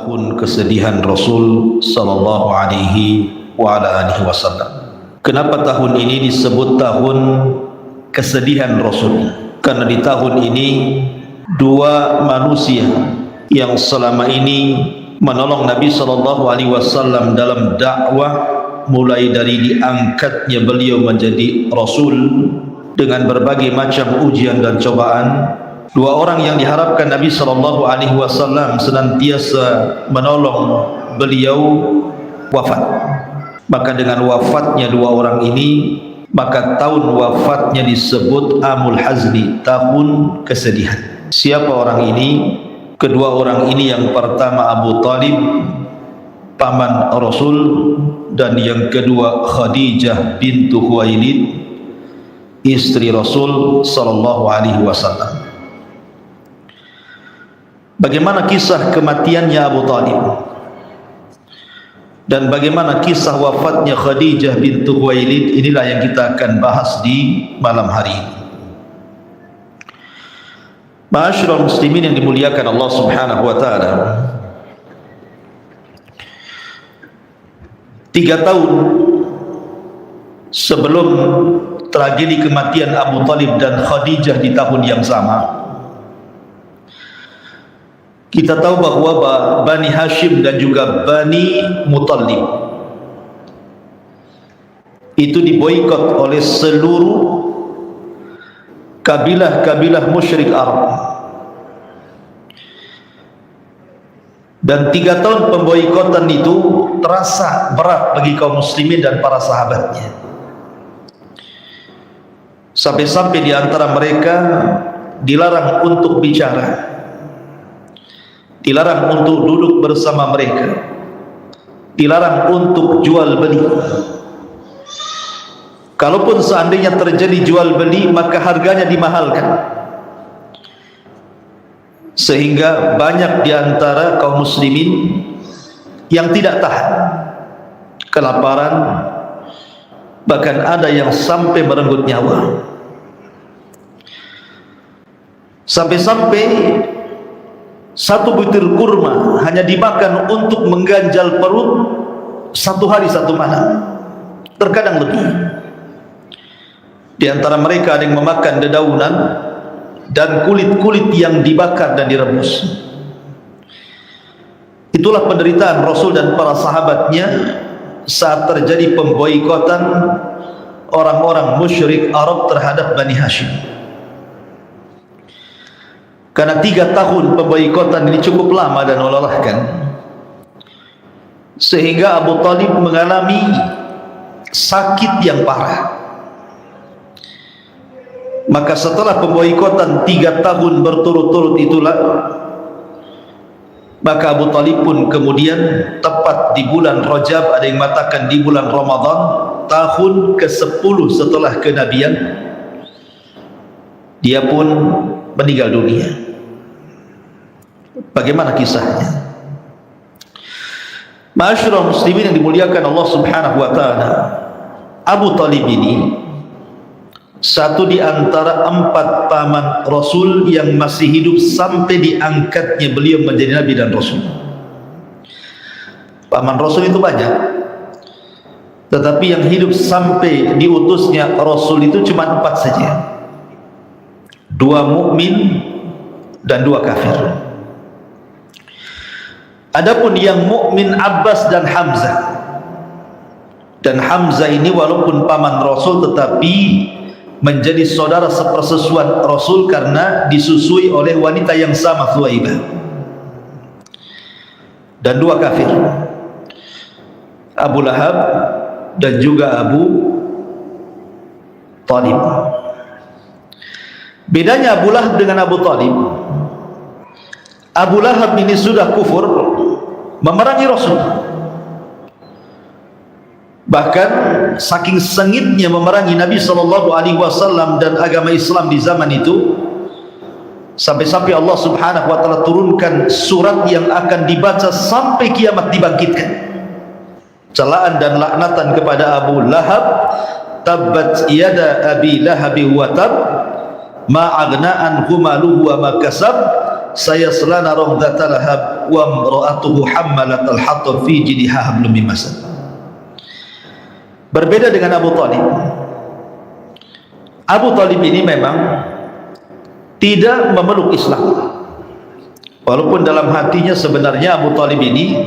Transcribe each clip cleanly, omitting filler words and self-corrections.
Tahun kesedihan Rasul sallallahu alaihi wa ala alihi wasallam. Kenapa tahun ini disebut tahun kesedihan Rasul? Karena di tahun ini dua manusia yang selama ini menolong Nabi sallallahu alaihi wasallam dalam dakwah, mulai dari diangkatnya beliau menjadi Rasul dengan berbagai macam ujian dan cobaan. Dua orang yang diharapkan Nabi sallallahu alaihi wasallam senantiasa menolong beliau wafat. Maka dengan wafatnya dua orang ini, maka tahun wafatnya disebut Amul Hazni, tahun kesedihan. Siapa orang ini? Kedua orang ini, yang pertama Abu Talib, paman Rasul, dan yang kedua Khadijah bintu Khuwailid, istri Rasul sallallahu alaihi wasallam. Bagaimana kisah kematiannya Abu Talib dan bagaimana kisah wafatnya Khadijah bintu Khuwailid, inilah yang kita akan bahas di malam hari ini. Ma'asyiral muslimin yang dimuliakan Allah Subhanahu wa taala, 3 tahun sebelum tragedi kematian Abu Talib dan Khadijah di tahun yang sama, kita tahu bahwa Bani Hashim dan juga Bani Muttalib itu diboikot oleh seluruh kabilah-kabilah musyrik Arab. Dan 3 tahun pemboikotan itu terasa berat bagi kaum muslimin dan para sahabatnya. Sampai-sampai di antara mereka dilarang untuk bicara, dilarang untuk duduk bersama mereka, dilarang untuk jual beli. Kalaupun seandainya terjadi jual beli, maka harganya dimahalkan, sehingga banyak di antara kaum muslimin yang tidak tahan kelaparan, bahkan ada yang sampai merenggut nyawa. Sampai-sampai 1 butir kurma hanya dimakan untuk mengganjal perut 1 hari 1 malam, terkadang lebih. Di antara mereka ada yang memakan dedaunan dan kulit-kulit yang dibakar dan direbus. Itulah penderitaan Rasul dan para sahabatnya saat terjadi pemboikotan orang-orang musyrik Arab terhadap Bani Hashim. Karena 3 tahun pemboikotan ini cukup lama dan melelahkan, sehingga Abu Talib mengalami sakit yang parah. Maka setelah pemboikotan 3 tahun berturut-turut itulah, maka Abu Talib pun kemudian tepat di bulan Rajab, ada yang mengatakan di bulan Ramadan, tahun ke-10 setelah kenabian, dia pun meninggal dunia. Bagaimana kisahnya? Ma'asyiral muslimin yang dimuliakan Allah Subhanahu wa taala, Abu Talib ini satu di antara 4 paman Rasul yang masih hidup sampai diangkatnya beliau menjadi Nabi dan Rasul. Paman Rasul itu banyak, tetapi yang hidup sampai diutusnya Rasul itu cuma 4 saja. 2 mukmin dan 2 kafir. Adapun yang mukmin Abbas dan Hamzah. Dan Hamzah ini walaupun paman Rasul tetapi menjadi saudara sepersusuan Rasul karena disusui oleh wanita yang sama, Thuwaibah. Dan 2 kafir, Abu Lahab dan juga Abu Talib. Bedanya Abu Lahab dengan Abu Talib, Abu Lahab ini sudah kufur, memerangi Rasul. Bahkan saking sengitnya memerangi Nabi sallallahu alaihi wasallam dan agama Islam di zaman itu, sampai-sampai Allah Subhanahu wa taala turunkan surat yang akan dibaca sampai kiamat dibangkitkan. Celaan dan laknatan kepada Abu Lahab, tabbat yada abi lahabi wa tab, ma aghna anhu maluhu wa ma kasab, sayaslā narah dzata lahab wa imra'atuhu hammalatal hatab fi jidha hablum min masad. Berbeda dengan Abu Talib. Abu Talib ini memang tidak memeluk Islam, walaupun dalam hatinya sebenarnya Abu Talib ini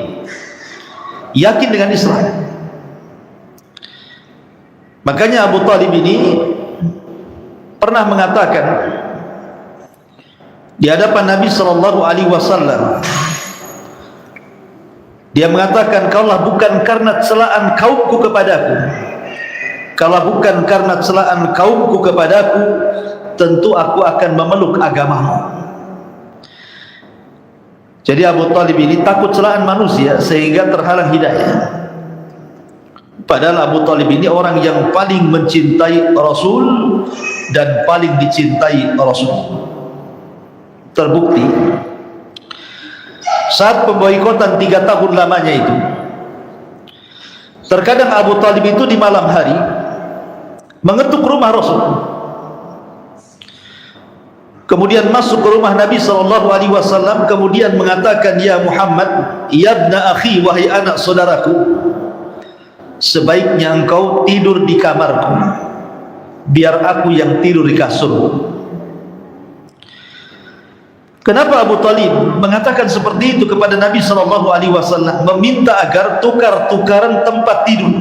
yakin dengan Islam. Makanya Abu Talib ini pernah mengatakan di hadapan Nabi sallallahu alaihi wasallam, dia mengatakan, "Kalaulah bukan karena celaan kaumku kepadaku, kalau bukan karena celaan kaumku kepadaku, tentu aku akan memeluk agamamu." Jadi Abu Talib ini takut celaan manusia sehingga terhalang hidayah. Padahal Abu Talib ini orang yang paling mencintai Rasul dan paling dicintai Rasul. Terbukti saat pemboikotan 3 tahun lamanya itu, terkadang Abu Talib itu di malam hari mengetuk rumah Rasul, kemudian masuk ke rumah Nabi SAW, kemudian mengatakan, "Ya Muhammad, ya ibna akhi, wahai anak saudaraku, sebaiknya engkau tidur di kamarku, biar aku yang tidur di kasurmu." Kenapa Abu Talib mengatakan seperti itu kepada Nabi SAW, meminta agar tukar-tukaran tempat tidur?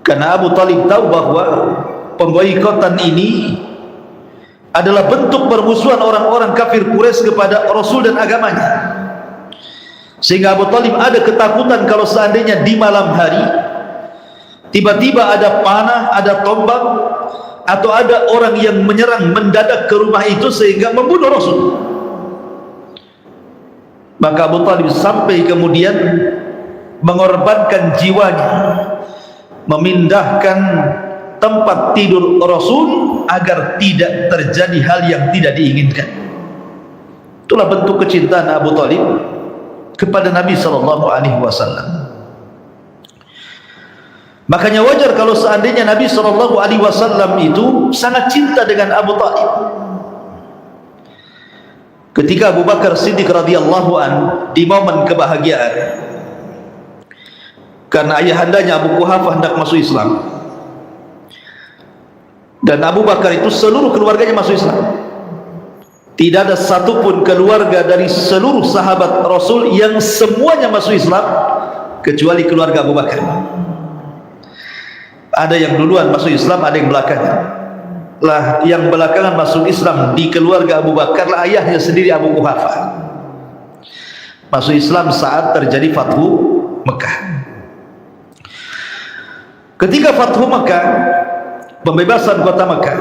Karena Abu Talib tahu bahwa pemboikotan ini adalah bentuk permusuhan orang-orang kafir Quraisy kepada Rasul dan agamanya. Sehingga Abu Talib ada ketakutan kalau seandainya di malam hari tiba-tiba ada panah, ada tombak, atau ada orang yang menyerang mendadak ke rumah itu sehingga membunuh Rasul. Maka Abu Talib sampai kemudian mengorbankan jiwanya, memindahkan tempat tidur Rasul agar tidak terjadi hal yang tidak diinginkan. Itulah bentuk kecintaan Abu Talib kepada Nabi SAW. Makanya wajar kalau seandainya Nabi SAW itu sangat cinta dengan Abu Talib. Ketika Abu Bakar Siddiq radhiyallahu an di momen kebahagiaan karena ayahandanya Abu Quhafah hendak masuk Islam, dan Abu Bakar itu seluruh keluarganya masuk Islam, tidak ada satupun keluarga dari seluruh sahabat Rasul yang semuanya masuk Islam kecuali keluarga Abu Bakar. Ada yang duluan masuk Islam, ada yang belakangan. Lah yang belakangan masuk Islam di keluarga Abu Bakar lah ayahnya sendiri, Abu Quhafah. Masuk Islam saat terjadi Fathu Mekah. Ketika Fathu Mekah, pembebasan kota Mekah,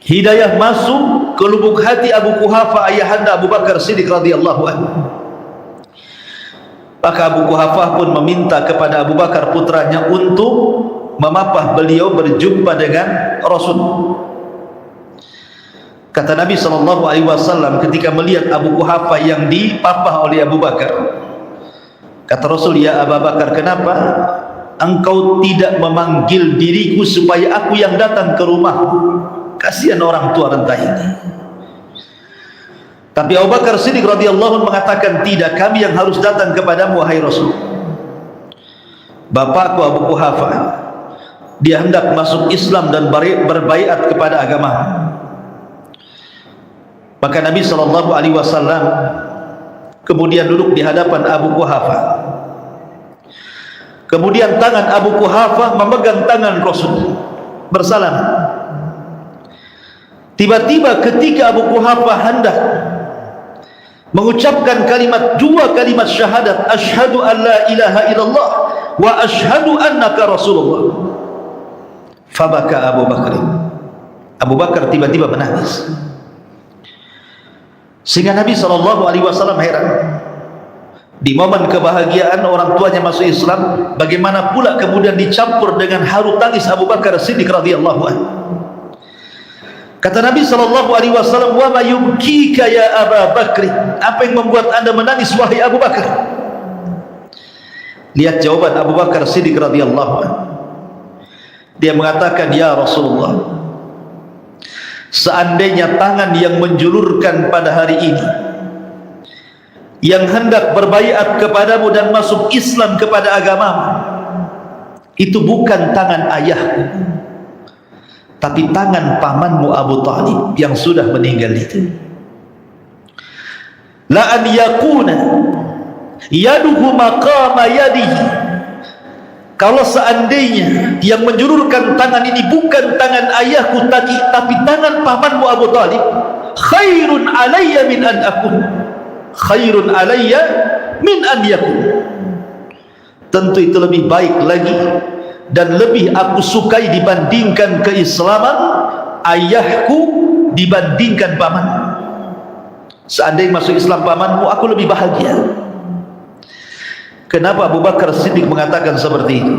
hidayah masuk ke lubuk hati Abu Quhafah, ayahanda Abu Bakar Siddiq radhiyallahu anhu. Maka Abu Quhafah pun meminta kepada Abu Bakar putranya untuk memapah beliau berjumpa dengan Rasul. Kata Nabi SAW ketika melihat Abu Quhafah yang dipapah oleh Abu Bakar, kata Rasul, "Ya Abu Bakar, kenapa engkau tidak memanggil diriku supaya aku yang datang ke rumahmu? Kasihan orang tua renta ini." Tapi Abu Bakar Siddiq radhiyallahu anhu mengatakan, "Tidak, kami yang harus datang kepadamu wahai Rasul. Bapakku Abu Quhafah, dia hendak masuk Islam dan berbaiat kepada agama." Maka Nabi SAW kemudian duduk di hadapan Abu Quhafah. Kemudian tangan Abu Quhafah memegang tangan Rasul, bersalam. Tiba-tiba ketika Abu Quhafah hendak mengucapkan dua kalimat syahadat, asyhadu an la ilaha illallah wa asyhadu annaka Rasulullah, fabaka Abu Bakar. Abu Bakar tiba-tiba menangis. Sehingga Nabi SAW heran. Di momen kebahagiaan orang tuanya masuk Islam, bagaimana pula kemudian dicampur dengan haru tangis Abu Bakar Siddiq radhiyallahu anhu. Kata Nabi SAW, "Wa ma yubkika ya Abu Bakr?" Apa yang membuat anda menangis wahai Abu Bakar? Lihat jawaban Abu Bakar Siddiq radhiyallahu anhu. Dia mengatakan, "Ya Rasulullah, seandainya tangan yang menjulurkan pada hari ini, yang hendak berbaiat kepadamu dan masuk Islam kepada agamamu, itu bukan tangan ayahku, tapi tangan pamanmu Abu Talib yang sudah meninggal itu. La an yakuna yaduhu maqama yadihi, kalau seandainya yang menjulurkan tangan ini bukan tangan ayahku tapi tangan pamanmu Abu Talib, khairun alayya min an akun, khairun alayya min an yakun, tentu itu lebih baik lagi dan lebih aku sukai dibandingkan keislaman ayahku dibandingkan paman. Seandainya masuk Islam pamanmu, aku lebih bahagia. Kenapa Abu Bakar Siddiq mengatakan seperti itu?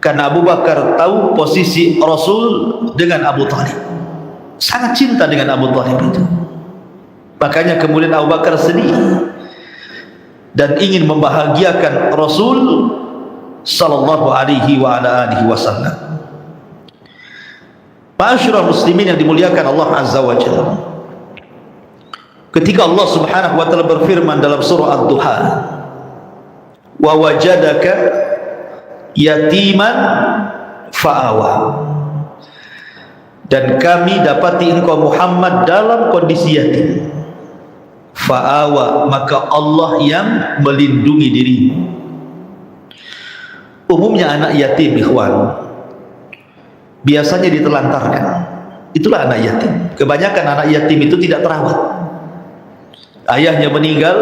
Karena Abu Bakar tahu posisi Rasul dengan Abu Talib, sangat cinta dengan Abu Talib itu. Makanya kemudian Abu Bakar sedih dan ingin membahagiakan Rasul sallallahu alaihi wa ala alihi wasallam. Ma'asyiral muslimin yang dimuliakan Allah azza wa jalla, ketika Allah subhanahu wa ta'ala berfirman dalam surah Ad-Duha, wa wajadaka yatiman fa'awa, dan kami dapati engkau Muhammad dalam kondisi yatim, fa'awa, maka Allah yang melindungi dirimu. Umumnya anak yatim, ikhwan, biasanya ditelantarkan. Itulah anak yatim. Kebanyakan anak yatim itu tidak terawat. Ayahnya meninggal,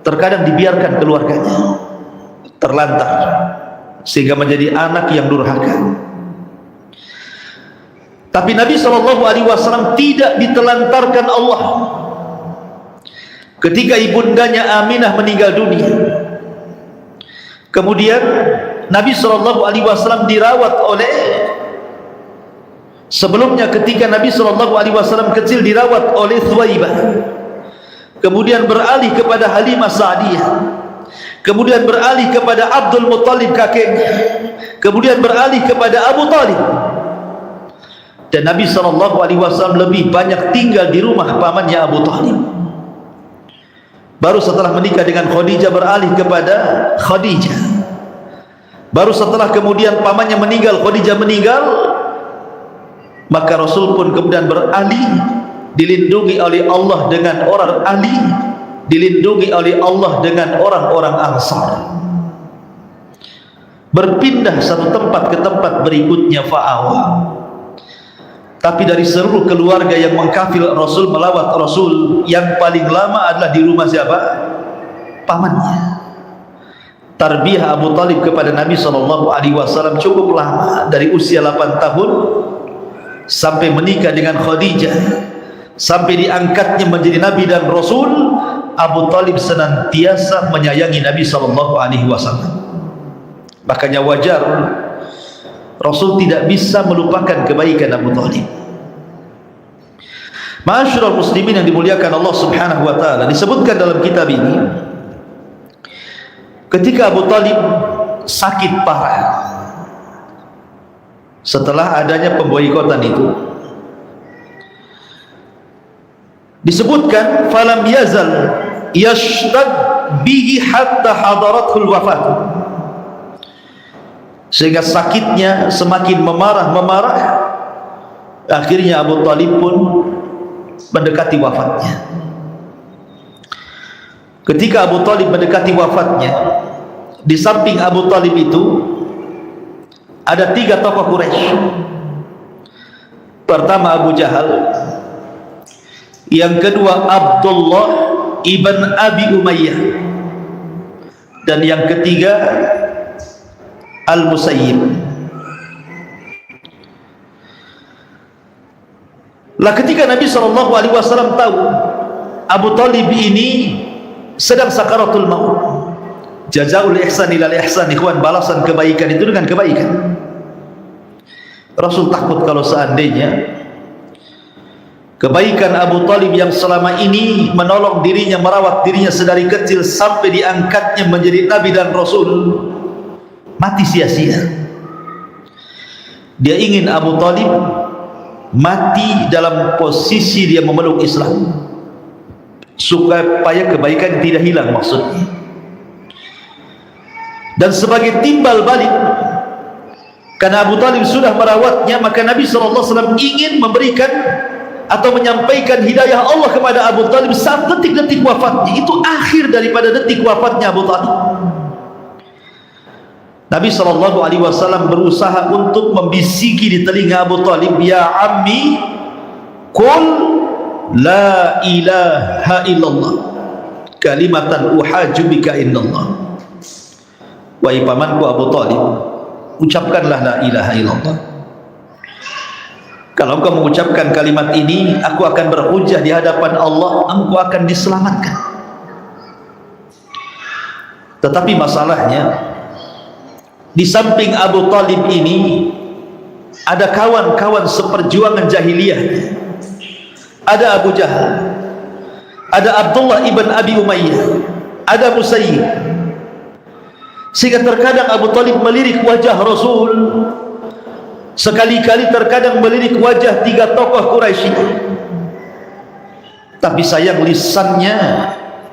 terkadang dibiarkan keluarganya terlantar, sehingga menjadi anak yang durhaka. Tapi Nabi SAW tidak ditelantarkan Allah. Ketika ibundanya Aminah meninggal dunia, kemudian Nabi SAW dirawat oleh, sebelumnya ketika Nabi SAW kecil dirawat oleh Thuwaibah, kemudian beralih kepada Halimah Sa'diyah, kemudian beralih kepada Abdul Muttalib kakeknya, kemudian beralih kepada Abu Talib. Dan Nabi SAW lebih banyak tinggal di rumah pamannya Abu Talib. Baru setelah menikah dengan Khadijah beralih kepada Khadijah. Baru setelah kemudian pamannya meninggal, Khadijah meninggal, maka Rasul pun kemudian beralih, dilindungi oleh Allah dengan orang ahli, dilindungi oleh Allah dengan orang-orang Ansar. Berpindah satu tempat ke tempat berikutnya, fa'awa. Tapi dari seluruh keluarga yang mengkafil Rasul, melawat Rasul, yang paling lama adalah di rumah siapa? Pamannya. Tarbiyah Abu Talib kepada Nabi SAW cukup lama, dari usia 8 tahun sampai menikah dengan Khadijah, sampai diangkatnya menjadi Nabi dan Rasul. Abu Talib senantiasa menyayangi Nabi SAW. Makanya wajar Rasul tidak bisa melupakan kebaikan Abu Talib. Ma'asyiral muslimin yang dimuliakan Allah subhanahu wa ta'ala, disebutkan dalam kitab ini, ketika Abu Talib sakit parah setelah adanya pemboikotan itu, disebutkan falam yazal yashtad bihi hatta hadaratul wafat, sehingga sakitnya semakin memarah, akhirnya Abu Talib pun mendekati wafatnya. Ketika Abu Talib mendekati wafatnya, di samping Abu Talib itu ada 3 tokoh Quraisy. Pertama Abu Jahal, yang kedua Abdullah ibn Abi Umayyah, dan yang ketiga Al-Musayyib. Lah ketika Nabi SAW tahu Abu Talib ini sedang sakaratul maut, jazaul ihsan ilal ihsan, ikhwan, balasan kebaikan itu dengan kebaikan. Rasul takut kalau seandainya kebaikan Abu Talib yang selama ini menolong dirinya, merawat dirinya sedari kecil sampai diangkatnya menjadi Nabi dan Rasul, mati sia-sia. Dia ingin Abu Talib mati dalam posisi dia memeluk Islam, supaya kebaikan tidak hilang maksudnya. Dan sebagai timbal balik, karena Abu Talib sudah merawatnya, maka Nabi SAW ingin memberikan atau menyampaikan hidayah Allah kepada Abu Talib saat detik-detik wafatnya. Itu akhir daripada detik wafatnya Abu Talib. Nabi SAW berusaha untuk membisiki di telinga Abu Talib, ya ammi, qul la ilaha illallah kalimatan uhaju bika indallah. Wahai pamanku Abu Talib, ucapkanlah la ilaha illallah. Kalau engkau mengucapkan kalimat ini, aku akan berhujjah di hadapan Allah, engkau akan diselamatkan. Tetapi masalahnya, di samping Abu Talib ini ada kawan-kawan seperjuangan jahiliyah. Ada Abu Jahal, ada Abdullah ibn Abi Umayyah, ada Musayyib. Sehingga terkadang Abu Talib melirik wajah Rasul, sekali-kali terkadang melirik wajah 3 tokoh Quraisy. Tapi sayang lisannya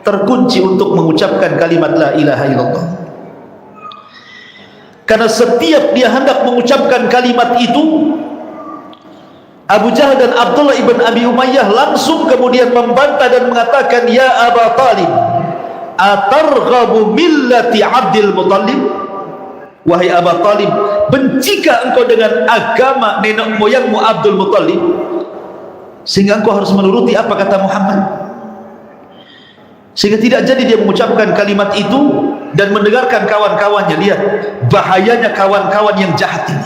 terkunci untuk mengucapkan kalimat la ilaha illallah. Karena setiap dia hendak mengucapkan kalimat itu, Abu Jahal dan Abdullah ibn Abi Umayyah langsung kemudian membantah dan mengatakan, ya Abu Talib, atarghabu millati Abdul Muttalib? Wahai Abu Talib, bencikah engkau dengan agama nenek moyangmu Abdul Muttalib, sehingga engkau harus menuruti apa kata Muhammad? Sehingga tidak jadi dia mengucapkan kalimat itu dan mendengarkan kawan-kawannya. Lihat bahayanya kawan-kawan yang jahat ini,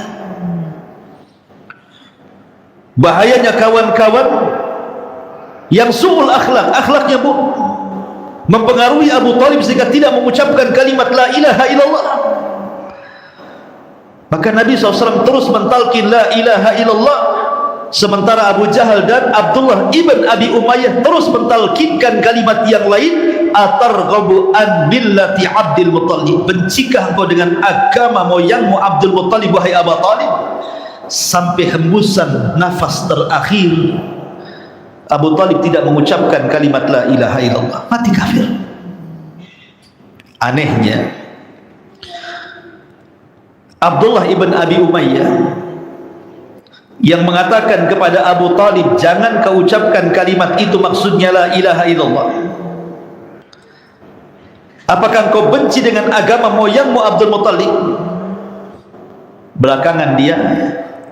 bahayanya kawan-kawan yang su'ul akhlak, akhlaknya mempengaruhi Abu Talib sehingga tidak mengucapkan kalimat la ilaha illallah. Maka Nabi SAW terus mentalkin la ilaha illallah, sementara Abu Jahal dan Abdullah ibn Abi Umayyah terus mentalkinkan kalimat yang lain, atarghabu an millati Abdul Muttalib, bencikah engkau dengan agama moyangmu Abdul Muttalib wahai Abu Talib? Sampai hembusan nafas terakhir Abu Talib tidak mengucapkan kalimat la ilaha illallah, mati kafir. Anehnya Abdullah ibn Abi Umayyah yang mengatakan kepada Abu Talib, jangan kau ucapkan kalimat itu, maksudnya la ilaha illallah. Apakah engkau benci dengan agama moyangmu Abdul Muttalib? Belakangan dia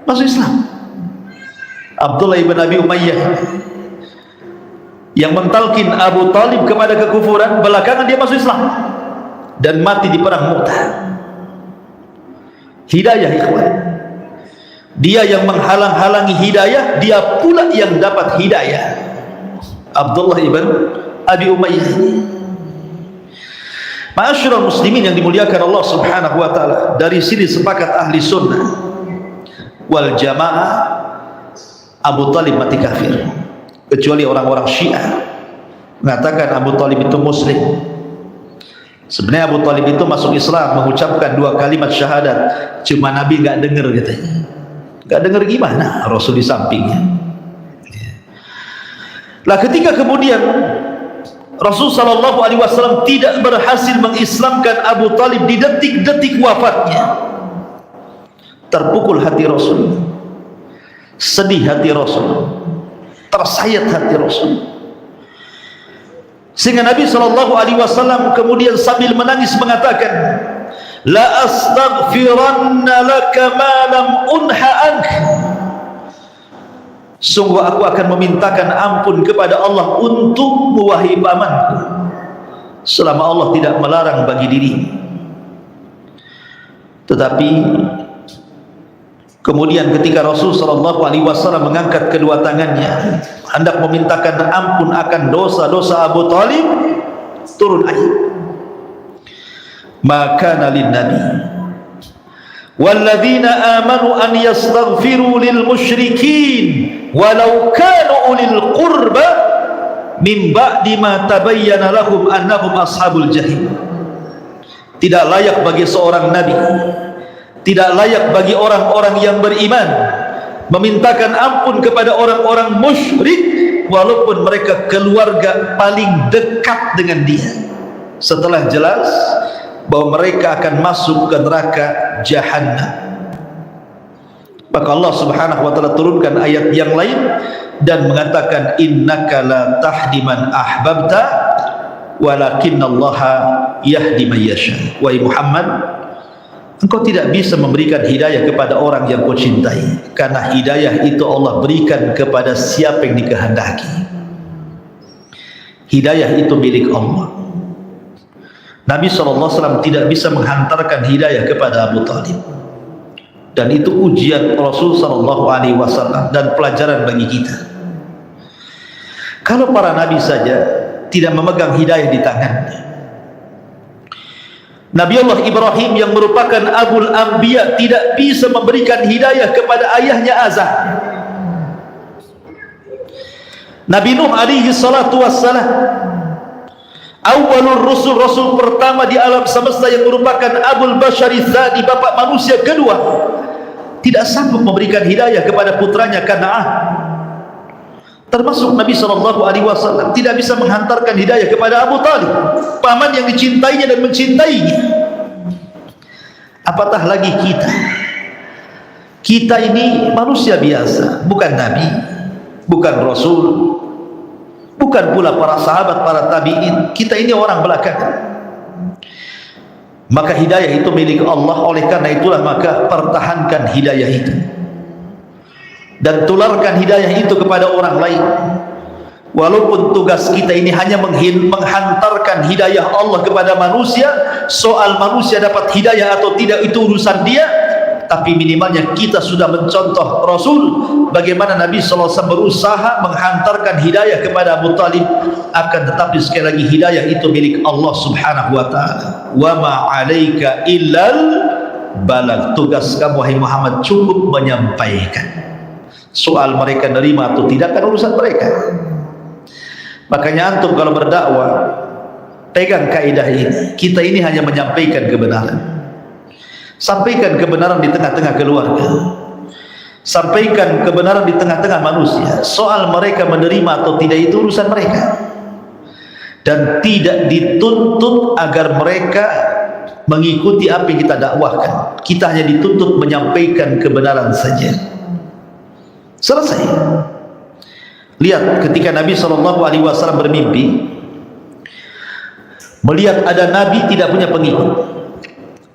masuk Islam. Abdullah ibn Abi Umayyah yang mentalkin Abu Talib kepada kekufuran, belakangan dia masuk Islam dan mati di perang Mu'tah. Hidayah ikhwan, dia yang menghalang-halangi hidayah, dia pula yang dapat hidayah. Abdullah ibn Abi Umayyah. Ma'asyiral muslimin yang dimuliakan Allah Subhanahu wa taala, dari sini sepakat ahli sunnah wal jamaah, Abu Talib mati kafir, kecuali orang-orang Syiah mengatakan Abu Talib itu muslim. Sebenarnya Abu Talib itu masuk Islam mengucapkan 2 kalimat syahadat, cuma Nabi nggak dengar katanya. Nggak dengar gimana? Rasul di sampingnya. Lah ketika kemudian Rasul sallallahu alaihi wasallam tidak berhasil mengislamkan Abu Talib di detik-detik wafatnya, terpukul hati Rasul, sedih hati Rasul, tersayat hati Rasul, sehingga Nabi SAW kemudian sambil menangis mengatakan, la astaghfiranna laka ma lam unha ank, sungguh aku akan memintakan ampun kepada Allah untukmu wahai pamanku, selama Allah tidak melarang bagi dirimu. Tetapi kemudian ketika Rasul SAW mengangkat kedua tangannya hendak memintakan ampun akan dosa-dosa Abu Talib, turun ayat, maka lin nabi walladzina amanu an yastaghfiru lil musyrikin walau kanu ulil qurba min ba'di ma tabayyana lahum annahum ashabul jahim. Tidak layak bagi seorang nabi, tidak layak bagi orang-orang yang beriman memintakan ampun kepada orang-orang musyrik walaupun mereka keluarga paling dekat dengan dia, setelah jelas bahwa mereka akan masuk ke neraka Jahannam. Maka Allah Subhanahu wa taala turunkan ayat yang lain dan mengatakan, innaka la tahdi man ahbabta walakinallaha yahdi man yasha. Wahai Muhammad, engkau tidak bisa memberikan hidayah kepada orang yang kau cintai, karena hidayah itu Allah berikan kepada siapa yang dikehendaki. Hidayah itu milik Allah. Nabi SAW tidak bisa menghantarkan hidayah kepada Abu Talib, dan itu ujian Rasul SAW dan pelajaran bagi kita. Kalau para nabi saja tidak memegang hidayah di tangannya, Nabi Allah Ibrahim yang merupakan Abul Anbiya tidak bisa memberikan hidayah kepada ayahnya Azar. Nabi Nuh alaihi salatu wassalam, awalul rusul, rasul pertama di alam semesta yang merupakan Abul Bashari Tsani, bapak manusia kedua, tidak sanggup memberikan hidayah kepada putranya Kan'an. Termasuk Nabi SAW tidak bisa menghantarkan hidayah kepada Abu Talib, paman yang dicintainya dan mencintainya. Apatah lagi kita. Kita ini manusia biasa, bukan Nabi, bukan Rasul, bukan pula para sahabat, para tabi'in. Kita ini orang belakangan. Maka hidayah itu milik Allah. Oleh karena itulah maka pertahankan hidayah itu dan tularkan hidayah itu kepada orang lain. Walaupun tugas kita ini hanya menghantarkan hidayah Allah kepada manusia, soal manusia dapat hidayah atau tidak itu urusan dia, tapi minimalnya kita sudah mencontoh Rasul bagaimana Nabi SAW berusaha menghantarkan hidayah kepada Abu Talib. Akan tetapi sekali lagi hidayah itu milik Allah Subhanahu wa ta'ala. Wa ma'alaika illal balag. Tugas kamu wahai Muhammad cukup menyampaikan. Soal mereka nerima atau tidak kan urusan mereka. Makanya antum kalau berdakwah pegang kaidah ini. Kita ini hanya menyampaikan kebenaran. Sampaikan kebenaran di tengah-tengah keluarga, sampaikan kebenaran di tengah-tengah manusia. Soal mereka menerima atau tidak itu urusan mereka, dan tidak dituntut agar mereka mengikuti apa yang kita dakwahkan. Kita hanya dituntut menyampaikan kebenaran saja. Selesai. Lihat ketika Nabi SAW bermimpi, melihat ada Nabi tidak punya pengikut,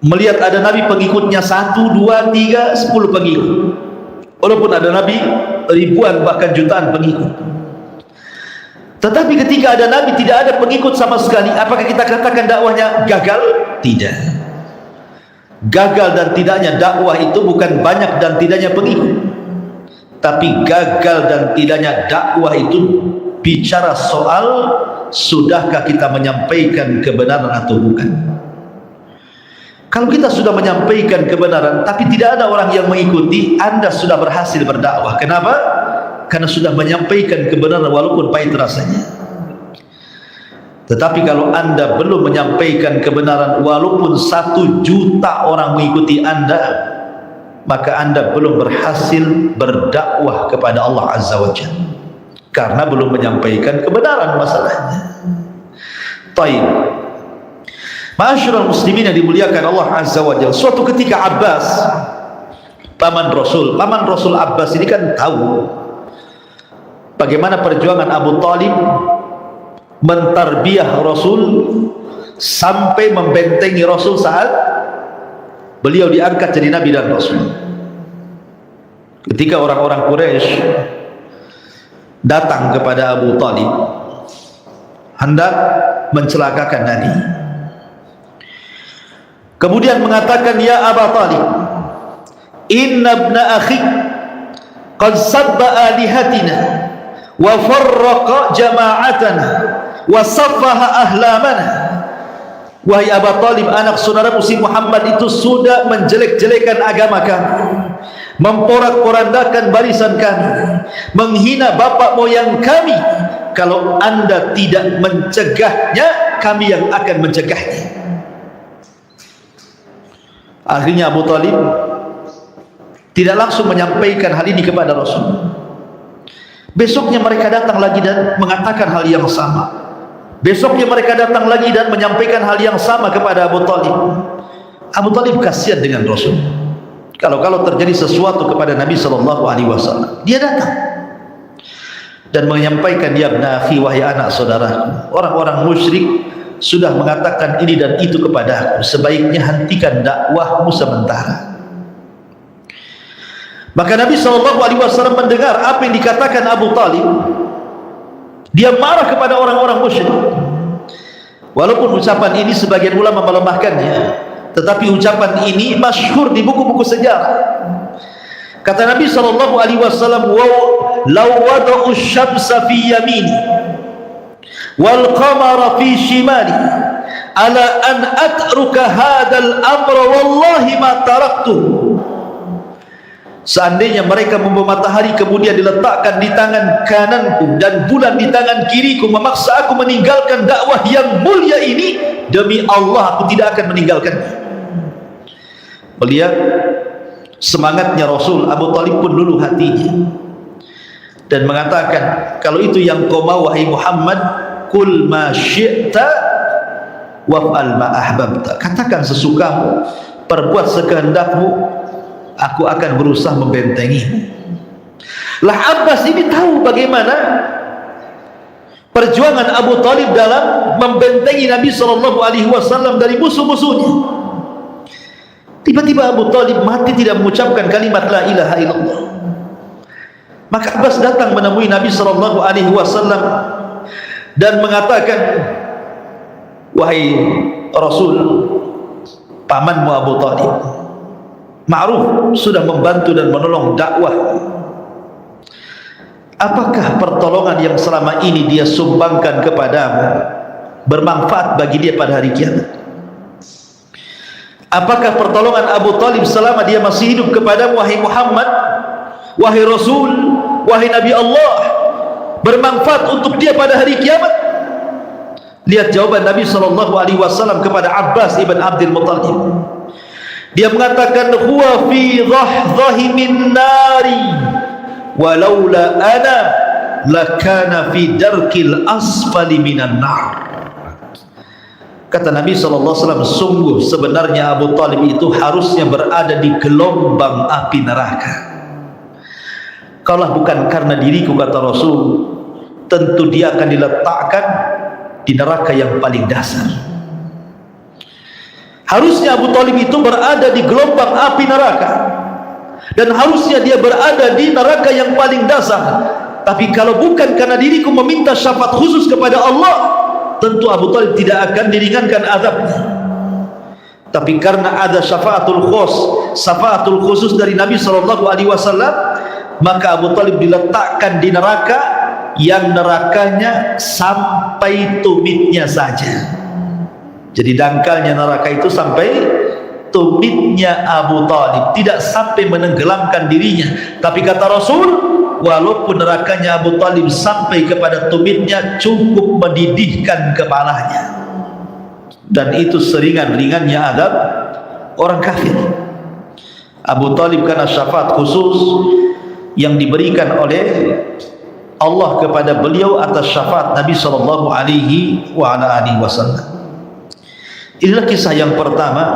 melihat ada Nabi pengikutnya 1, 2, 3, 10 pengikut. Walaupun ada Nabi ribuan bahkan jutaan pengikut, tetapi ketika ada Nabi tidak ada pengikut sama sekali, apakah kita katakan dakwahnya gagal? Tidak. Gagal dan tidaknya dakwah itu bukan banyak dan tidaknya pengikut, tapi gagal dan tidaknya dakwah itu bicara soal sudahkah kita menyampaikan kebenaran atau bukan. Kalau kita sudah menyampaikan kebenaran tapi tidak ada orang yang mengikuti, Anda sudah berhasil berdakwah. Kenapa? Karena sudah menyampaikan kebenaran walaupun pahit rasanya. Tetapi kalau Anda belum menyampaikan kebenaran walaupun 1 juta orang mengikuti Anda, maka Anda belum berhasil berdakwah kepada Allah Azza wa Jalla, karena belum menyampaikan kebenaran masalahnya. Taib. Ma'asyiral muslimin yang dimuliakan Allah Azza wa Jalla, suatu ketika Abbas, paman Rasul Abbas ini kan tahu bagaimana perjuangan Abu Talib mentarbiyah Rasul sampai membentengi Rasul saat beliau diangkat jadi Nabi dan Rasul. Ketika orang-orang Quraisy datang kepada Abu Talib hendak mencelakakan Nabi, kemudian mengatakan, ya Abu Talib, inna ibna akhik qad sabba alihatina wa farraqa jama'atana wa saffaha ahlamana. Wahai Abu Talib, anak saudara si Muhammad itu sudah menjelek-jelekan agama kami, memporak-porandakan barisan kami, menghina bapak moyang kami. Kalau Anda tidak mencegahnya, kami yang akan mencegahnya. Akhirnya Abu Talib tidak langsung menyampaikan hal ini kepada Rasul. Besoknya mereka datang lagi dan mengatakan hal yang sama. Besoknya mereka datang lagi dan menyampaikan hal yang sama kepada Abu Talib. Abu Talib kasihan dengan Rasul. Kalau terjadi sesuatu kepada Nabi SAW, dia datang dan menyampaikan, ya ibn akhi, wahai anak saudaraku, orang-orang musyrik sudah mengatakan ini dan itu kepadaku, sebaiknya hentikan dakwahmu sementara. Maka Nabi SAW mendengar apa yang dikatakan Abu Talib. Dia marah kepada orang-orang musyrik. Walaupun ucapan ini sebagian ulama melemahkannya, tetapi ucapan ini masyhur di buku-buku sejarah. Kata Nabi SAW, "Law wada'u syamsa fi yamini wal qamara fi shimali ala an atruka hadzal amra wallahi ma taraktu." Seandainya mereka membawa matahari kemudian diletakkan di tangan kananku dan bulan di tangan kiriku, memaksa aku meninggalkan dakwah yang mulia ini, demi Allah aku tidak akan meninggalkannya. Melihat semangatnya Rasul, Abu Talib pun luluh hatinya dan mengatakan, kalau itu yang kau mau wahai Muhammad, kul ma syi'ta waf'al ma ahbabta, katakan sesukamu, perbuat sekehendakmu, aku akan berusaha membentengimu. Lah Abbas ini tahu bagaimana perjuangan Abu Talib dalam membentengi Nabi SAW dari musuh-musuhnya. Tiba-tiba Abu Talib mati tidak mengucapkan kalimat la ilaha illallah. Maka Abbas datang menemui Nabi SAW dan mengatakan, wahai Rasul, pamanmu Abu Talib ma'ruf sudah membantu dan menolong dakwah. Apakah pertolongan yang selama ini dia sumbangkan kepadamu bermanfaat bagi dia pada hari kiamat? Apakah pertolongan Abu Talib selama dia masih hidup kepadamu wahai Muhammad, wahai Rasul, wahai Nabi Allah, bermanfaat untuk dia pada hari kiamat? Lihat jawaban Nabi SAW kepada Abbas ibn Abdul Muttalib. Dia mengatakan, huwa fi dhahdhahi min nari walaula ana lakana fi darkil asfali minan nar. Kata Nabi SAW, sungguh sebenarnya Abu Talib itu harusnya berada di gelombang api neraka. Kalau bukan karena diriku, kata Rasul, tentu dia akan diletakkan di neraka yang paling dasar. Harusnya Abu Talib itu berada di gelombang api neraka, dan harusnya dia berada di neraka yang paling dasar. Tapi kalau bukan karena diriku meminta syafaat khusus kepada Allah, tentu Abu Talib tidak akan diringankan azabnya. Tapi karena ada syafaatul khusus dari Nabi SAW, maka Abu Talib diletakkan di neraka yang nerakanya sampai tumitnya saja. Jadi dangkalnya neraka itu sampai tumitnya Abu Talib, tidak sampai menenggelamkan dirinya. Tapi kata Rasul, walaupun nerakanya Abu Talib sampai kepada tumitnya, cukup mendidihkan kepalanya. Dan itu seringan-ringannya adab orang kafir. Abu Talib karena syafaat khusus yang diberikan oleh Allah kepada beliau atas syafaat Nabi SAW. Inilah kisah yang pertama,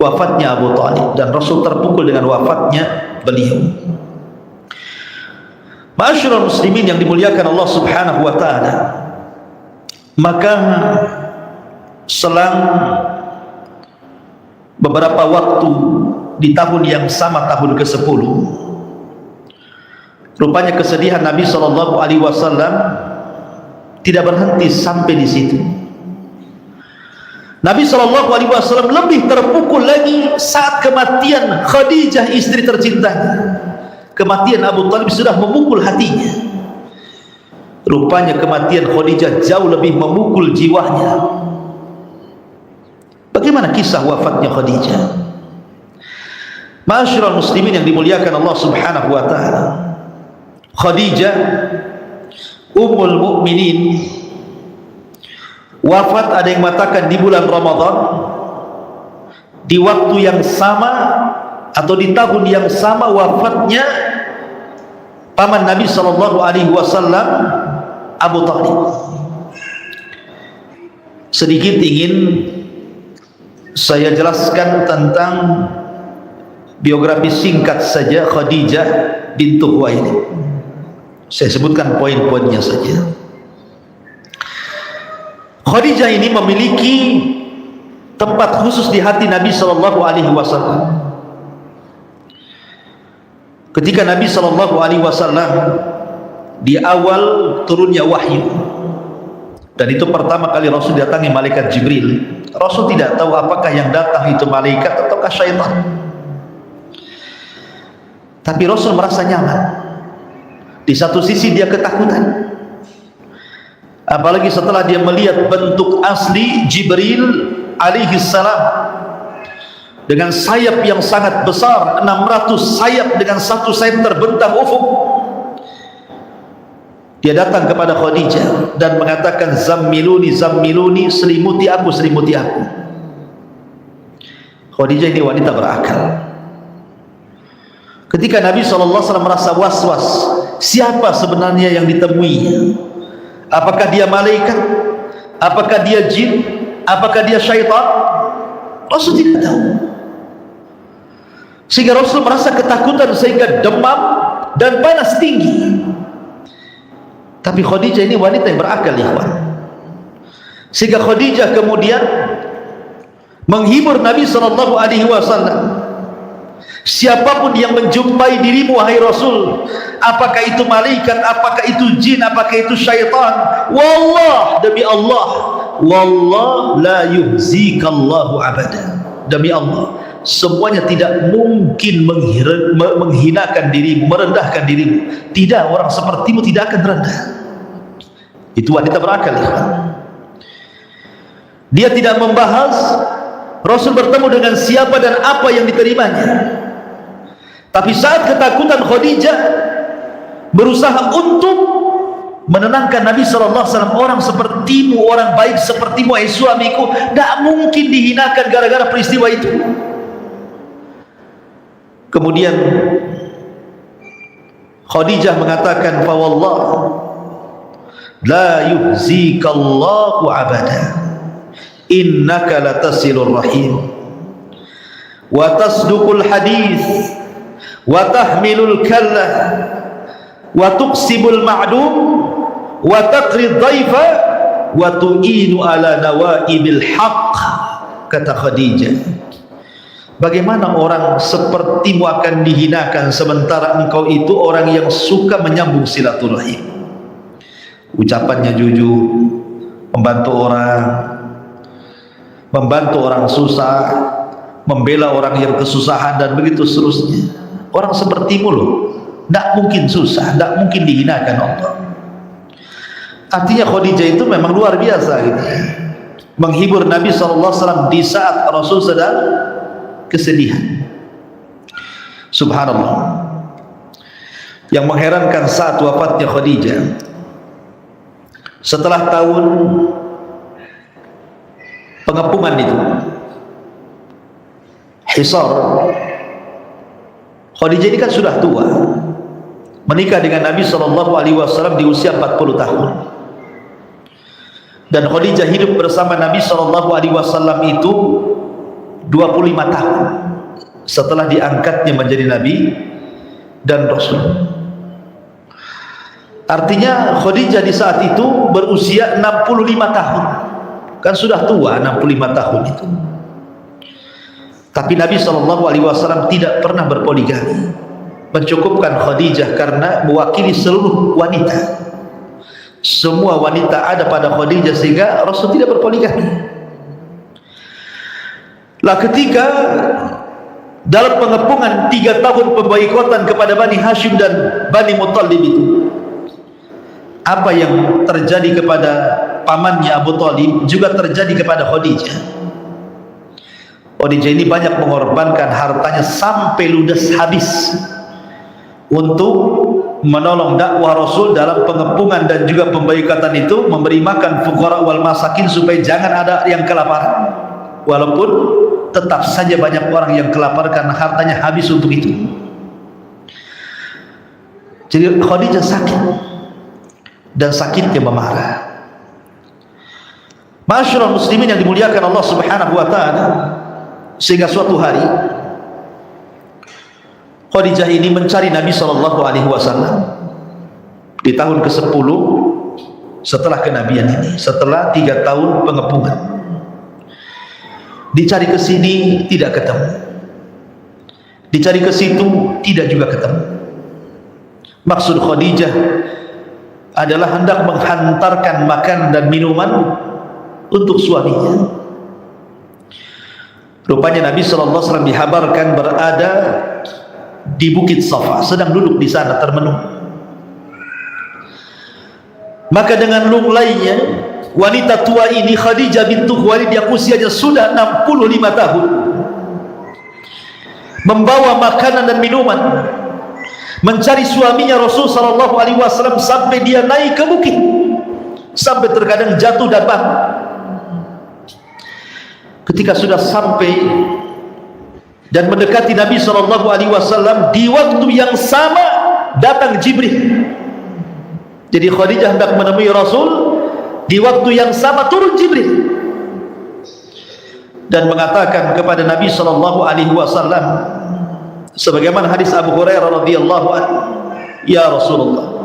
wafatnya Abu Talib, dan Rasul terpukul dengan wafatnya beliau. Ma'asyiral muslimin yang dimuliakan Allah Subhanahu wa taala, maka selang beberapa waktu di tahun yang sama, tahun ke-10, rupanya kesedihan Nabi SAW tidak berhenti sampai di situ. Nabi SAW lebih terpukul lagi saat kematian Khadijah, istri tercintanya. Kematian Abu Talib sudah memukul hatinya. Rupanya kematian Khadijah jauh lebih memukul jiwanya. Bagaimana kisah wafatnya Khadijah? Ma'asyiral muslimin yang dimuliakan Allah Subhanahu wa taala, Khadijah Ummul Mukminin wafat, ada yang mengatakan di bulan Ramadan, di waktu yang sama atau di tahun yang sama wafatnya paman Nabi sallallahu alaihi wasallam, Abu Thalib. Sedikit ingin saya jelaskan tentang biografi singkat saja Khadijah bintu Khuwailid. Saya sebutkan poin-poinnya saja. Khadijah ini memiliki tempat khusus di hati Nabi sallallahu alaihi wasallam. Ketika Nabi sallallahu alaihi wasallam di awal turunnya wahyu, dan itu pertama kali Rasul datangi malaikat Jibril, Rasul tidak tahu apakah yang datang itu malaikat ataukah syaitan. Tapi Rasul merasa nyaman. Di satu sisi dia ketakutan, apalagi setelah dia melihat bentuk asli Jibril alaihi salam dengan sayap yang sangat besar, 600 sayap dengan satu sayap terbentang ufuk. Dia datang kepada Khadijah dan mengatakan, zammiluni, zammiluni, selimuti aku, selimuti aku. Khadijah ini wanita berakal. Ketika Nabi SAW merasa was-was, siapa sebenarnya yang ditemuinya? Apakah dia malaikat? Apakah dia jin? Apakah dia syaitan? Rasul tidak tahu. Sehingga Rasul merasa ketakutan, sehingga demam dan panas tinggi. Tapi Khadijah ini wanita yang berakal, ikhwan. Sehingga Khadijah kemudian menghibur Nabi SAW. Siapapun yang menjumpai dirimu wahai Rasul, apakah itu malaikat, apakah itu jin, apakah itu syaitan, wallah, demi Allah, wallah la yuhzikallahu abada, demi Allah, semuanya tidak mungkin menghinakan dirimu, merendahkan dirimu. Tidak, orang sepertimu tidak akan rendah. Itu wanita berakal. Dia tidak membahas Rasul bertemu dengan siapa dan apa yang diterimanya. Tapi saat ketakutan, Khadijah berusaha untuk menenangkan Nabi SAW. Orang sepertimu, orang baik sepertimu, suamiku, tidak mungkin dihinakan gara-gara peristiwa itu. Kemudian Khadijah mengatakan, fa wallah la yuhzikallahu abada, innaka latasilur rahim wa tasduqul hadith wa tahmilul kallah wa tuqsibul ma'dum wa taqrid dhaifa wa tu'inu ala nawaibil haqq. Kata Khadijah, bagaimana orang sepertimu akan dihinakan sementara engkau itu orang yang suka menyambung silaturahim. Ucapannya jujur, membantu orang susah, membela orang yang kesusahan, dan begitu seterusnya. Orang sepertimu loh, tidak mungkin susah, tidak mungkin dihinakan Allah. Artinya Khadijah itu memang luar biasa gitu, menghibur Nabi SAW di saat Rasul sedang kesedihan. Subhanallah. Yang mengherankan saat wafatnya Khadijah, setelah tahun pengepungan itu, Hisar, Khadijah ini kan sudah tua, menikah dengan Nabi SAW di usia 40 tahun, dan Khadijah hidup bersama Nabi SAW itu 25 tahun setelah diangkatnya menjadi Nabi dan Rasul. Artinya Khadijah di saat itu berusia 65 tahun, kan sudah tua 65 tahun itu. Tapi Nabi SAW tidak pernah berpoligami, mencukupkan Khadijah karena mewakili seluruh wanita. Semua wanita ada pada Khadijah, sehingga Rasul tidak berpoligami. Lah ketika dalam pengepungan 3 tahun pemboikotan kepada Bani Hashim dan Bani Muttalib itu, apa yang terjadi kepada pamannya Abu Thalib juga terjadi kepada Khadijah. Khadijah ini banyak mengorbankan hartanya sampai ludes habis untuk menolong dakwah Rasul dalam pengepungan dan juga pemboikotan itu, memberi makan fuqara wal masakin supaya jangan ada yang kelaparan. Walaupun tetap saja banyak orang yang kelaparan karena hartanya habis untuk itu. Jadi Khadijah sakit, dan sakitnya memarah. Ma'asyiral muslimin yang dimuliakan Allah Subhanahu wa taala, sehingga suatu hari Khadijah ini mencari Nabi sallallahu alaihi wasallam di tahun ke-10 setelah kenabian ini, setelah 3 tahun pengepungan. Dicari ke sini tidak ketemu, dicari ke situ tidak juga ketemu. Maksud Khadijah adalah hendak menghantarkan makan dan minuman untuk suaminya. Rupanya Nabi sallallahu alaihi wasallam dihabarkan berada di Bukit Safa, sedang duduk di sana termenung. Maka dengan lunglainya wanita tua ini, Khadijah bintu Khuwailid, yang usianya sudah 65 tahun, membawa makanan dan minuman mencari suaminya Rasul sallallahu alaihi wasallam sampai dia naik ke bukit, sampai terkadang jatuh dan bangun. Ketika sudah sampai dan mendekati Nabi sallallahu alaihi wasallam, di waktu yang sama datang Jibril. Jadi Khadijah hendak menemui Rasul, di waktu yang sama turun Jibril dan mengatakan kepada Nabi sallallahu alaihi wasallam, sebagaimana hadis Abu Hurairah radhiyallahu anhu, "Ya Rasulullah,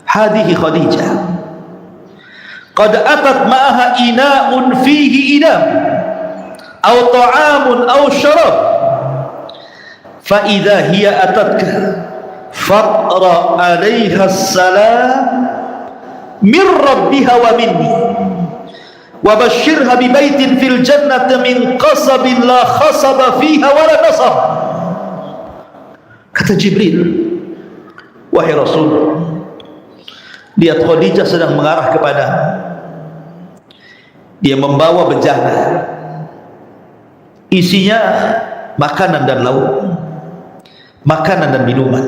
hadhihi Khadijah qad atat ma'aha ina'un fihi inam aw ta'amun aw syarab, fa idza hiya atatka faqra 'alaiha as-salam min rabbiha wa minni wa basyirha bi baitin fil jannati min qasabin la khasaba fiha wa la nasab." Kata Jibril, "Wahai Rasul, lihat Khadijah sedang mengarah kepada, dia membawa bejana, isinya makanan dan lauk, makanan dan minuman.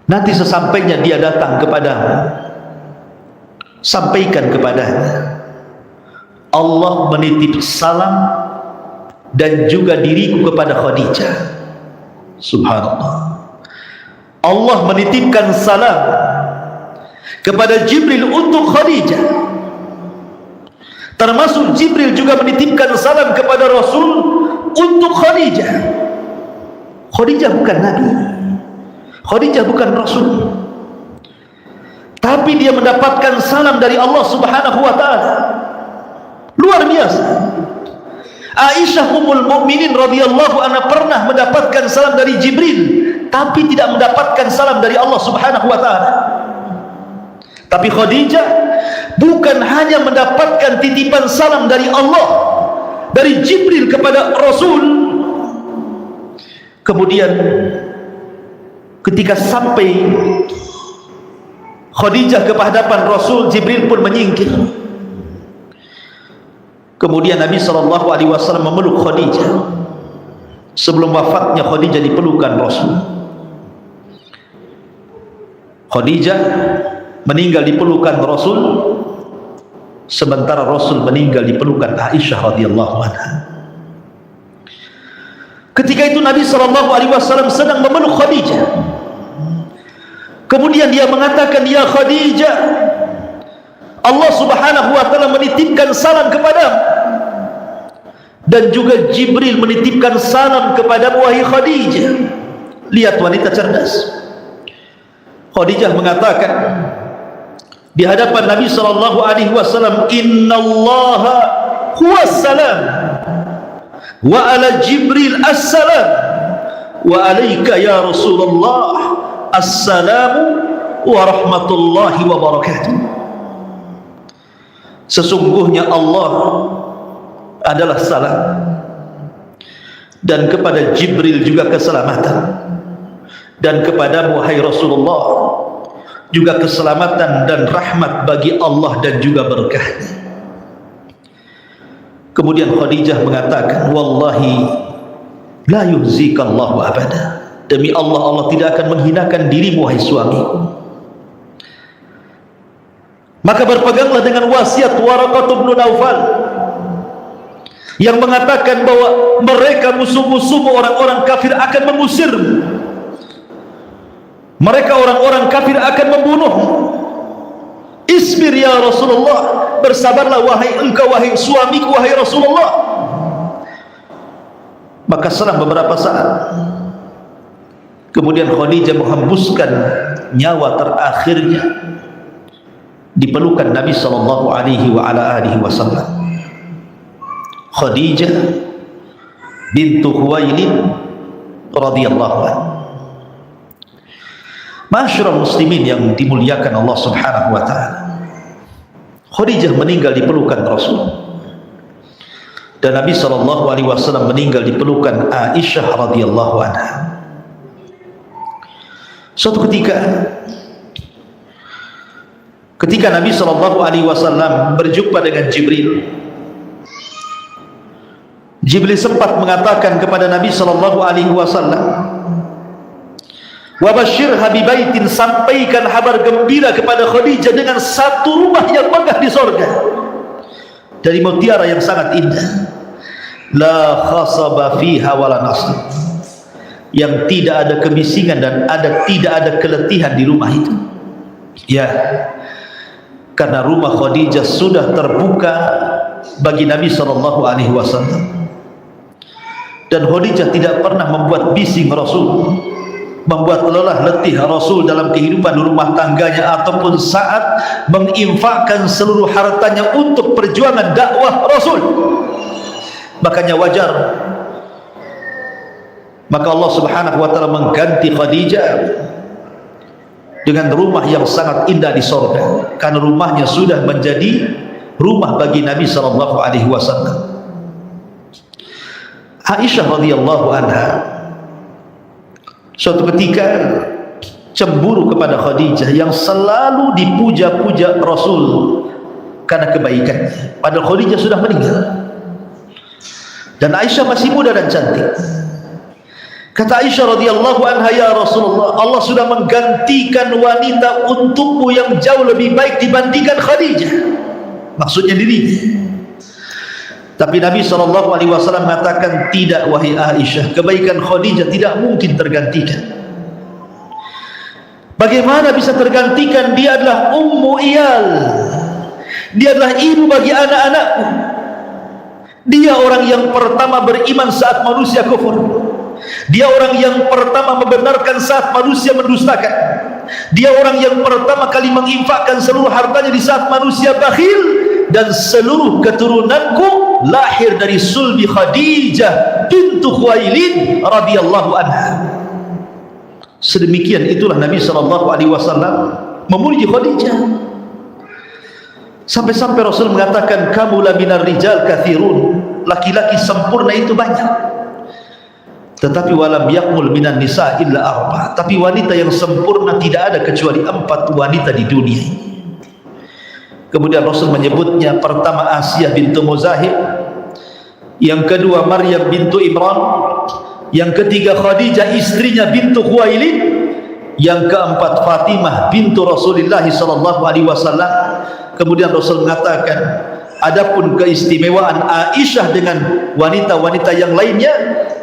Nanti sesampainya dia datang kepadamu, sampaikan kepadanya, Allah menitip salam dan juga diriku kepada Khadijah." Subhanallah, Allah menitipkan salam kepada Jibril untuk Khadijah, termasuk Jibril juga menitipkan salam kepada Rasul untuk Khadijah. Khadijah bukan Nabi, Khadijah bukan Rasul, tapi dia mendapatkan salam dari Allah Subhanahu wa taala. Luar biasa. Aisyah Ummul Mukminin radhiyallahu anha pernah mendapatkan salam dari Jibril, tapi tidak mendapatkan salam dari Allah Subhanahu wa taala. Tapi Khadijah bukan hanya mendapatkan titipan salam dari Allah, dari Jibril kepada Rasul, kemudian ketika sampai Khadijah ke hadapan Rasul, Jibril pun menyingkir. Kemudian Nabi SAW memeluk Khadijah. Sebelum wafatnya Khadijah dipelukan Rasul. Khadijah meninggal di pelukan Rasul, sementara Rasul meninggal di pelukan Aisyah radhiyallahu anha. Ketika itu Nabi SAW sedang memeluk Khadijah. Kemudian dia mengatakan, "Ya Khadijah, Allah Subhanahu wa taala menitipkan salam kepadamu, dan juga Jibril menitipkan salam kepadamu, wahai Khadijah." Lihat wanita cerdas. Khadijah mengatakan di hadapan Nabi sallallahu alaihi wasallam, "Innallaha huwas salam wa ala Jibril as-salam wa alayka ya Rasulullah assalamu wa rahmatullahi wa barakatuh." Sesungguhnya Allah adalah salam, dan kepada Jibril juga keselamatan, dan kepadamu wahai Rasulullah juga keselamatan dan rahmat bagi Allah dan juga berkahnya. Kemudian Khadijah mengatakan, "Wallahi la yuhzikallahu abada." Demi Allah, Allah tidak akan menghinakan dirimu wahai suamiku. Maka berpeganglah dengan wasiat Waraqah bin Naufal. yang mengatakan bahwa mereka musuh-musuhmu, orang-orang kafir akan mengusirmu, mereka orang-orang kafir akan membunuhmu. Isbir ya Rasulullah, bersabarlah wahai engkau, wahai suamiku, wahai Rasulullah. Maka selang beberapa saat kemudian Khadijah menghembuskan nyawa terakhirnya di pelukan Nabi sallallahu alaihi wasallam. Khadijah bintu Khuwailid radhiyallahu anha. Masyarul muslimin yang dimuliakan Allah Subhanahu wa taala, Khadijah meninggal di pelukan Rasul, dan Nabi sallallahu alaihi wasallam meninggal di pelukan Aisyah radhiyallahu anha. Suatu ketika Nabi sallallahu alaihi wasallam berjumpa dengan Jibril sempat mengatakan kepada Nabi sallallahu alaihi wasallam, "Wa basyirha bi baitin," sampaikan kabar gembira kepada Khadijah dengan satu rumah yang megah di surga dari mutiara yang sangat indah, la khasaba fiha wala nasab, yang tidak ada kebisingan dan tidak ada keletihan di rumah itu. Ya, karena rumah Khadijah sudah terbuka bagi Nabi sallallahu alaihi wasallam, dan Khadijah tidak pernah membuat bising Rasul, membuat lelah letih Rasul dalam kehidupan rumah tangganya ataupun saat menginfakkan seluruh hartanya untuk perjuangan dakwah Rasul. Makanya wajar, maka Allah Subhanahu wa taala mengganti Khadijah dengan rumah yang sangat indah di surga, karena rumahnya sudah menjadi rumah bagi Nabi sallallahu alaihi wasallam. Aisyah radhiyallahu anha suatu ketika cemburu kepada Khadijah yang selalu dipuja-puja Rasul karena kebaikannya, padahal Khadijah sudah meninggal dan Aisyah masih muda dan cantik. Kata Aisyah radhiyallahu anha, "Ya Rasulullah, Allah sudah menggantikan wanita untukmu yang jauh lebih baik dibandingkan Khadijah." Maksudnya dirinya. Tapi Nabi SAW mengatakan, "Tidak wahai Aisyah, kebaikan Khadijah tidak mungkin tergantikan." Bagaimana bisa tergantikan? Dia adalah ummu iyal, dia adalah ibu bagi anak-anakku, dia orang yang pertama beriman saat manusia kufur, dia orang yang pertama membenarkan saat manusia mendustakan, dia orang yang pertama kali menginfakkan seluruh hartanya di saat manusia bakhil, dan seluruh keturunanku lahir dari sulbi Khadijah bintu Khuwailid radhiyallahu anha. Sedemikian itulah Nabi sallallahu alaihi wasallam memuji Khadijah, sampai-sampai Rasul mengatakan, "Kamula minar rijal katsirun," laki-laki sempurna itu banyak, tetapi walam yakmul minan nisa illa arba, tapi wanita yang sempurna tidak ada kecuali 4 wanita di dunia ini. Kemudian Rasul menyebutnya, pertama Asiyah bintu Muzahib, yang kedua Maryam bintu Imran, yang ketiga Khadijah istrinya bintu Khuwailid, yang keempat Fatimah bintu Rasulullah sallallahu alaihi wasallam. Kemudian Rasul mengatakan, adapun keistimewaan Aisyah dengan wanita-wanita yang lainnya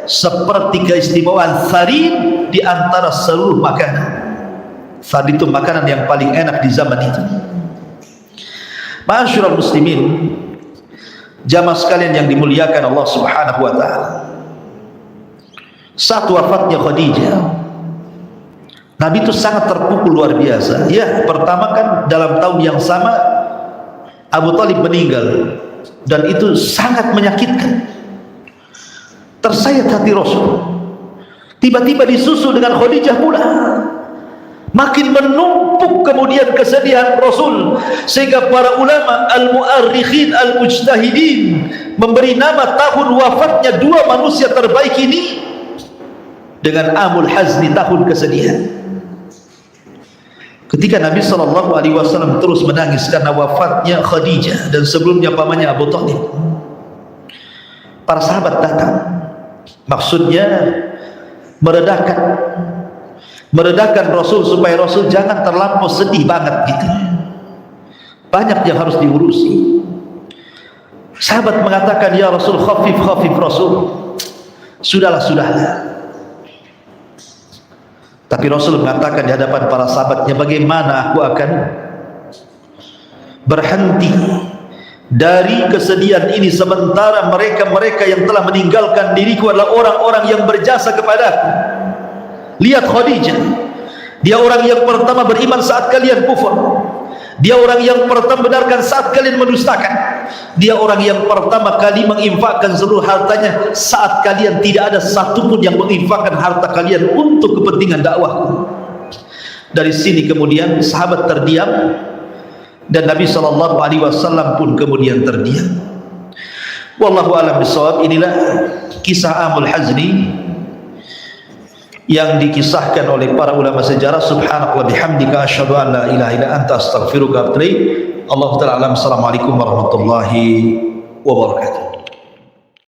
seperti keistimewaan sarin di antara seluruh makanan. Sarin itu makanan yang paling enak di zaman itu. Masyarul muslimin, jamaah sekalian yang dimuliakan Allah Subhanahu wa taala, saat wafatnya Khadijah, Nabi itu sangat terpukul luar biasa. Ya, pertama kan dalam tahun yang sama Abu Thalib meninggal, dan itu sangat menyakitkan. Tersayat hati Rasul, tiba-tiba disusul dengan Khadijah pula. Makin menumpuk kemudian kesedihan Rasul, sehingga para ulama al-mu'arrikhin al-mujtahidin memberi nama tahun wafatnya 2 manusia terbaik ini dengan Amul Hazni, tahun kesedihan. Ketika Nabi SAW terus menangis karena wafatnya Khadijah dan sebelumnya pamannya Abu Thalib, para sahabat datang, maksudnya meredakan Rasul supaya Rasul jangan terlampau sedih banget gitu. Banyak yang harus diurusi. Sahabat mengatakan, ya Rasul, khafif Rasul, sudahlah. Tapi Rasul mengatakan di hadapan para sahabatnya, bagaimana aku akan berhenti dari kesedihan ini sementara mereka yang telah meninggalkan diriku adalah orang-orang yang berjasa kepadaku. Lihat Khadijah, dia orang yang pertama beriman saat kalian kufur, dia orang yang pertama benarkan saat kalian mendustakan, dia orang yang pertama kali menginfakkan seluruh hartanya saat kalian tidak ada satupun yang menginfakkan harta kalian untuk kepentingan dakwah. Dari sini kemudian sahabat terdiam, dan Nabi SAW pun kemudian terdiam. Wallahu a'lam bishawab. Inilah kisah Amul Hazni yang dikisahkan oleh para ulama sejarah. Subhanakallah bihamdika asyhadu an la ilaha illa anta astaghfiruka wa atubu ilaik. Allahu ta'ala alam. Assalamualaikum warahmatullahi wabarakatuh.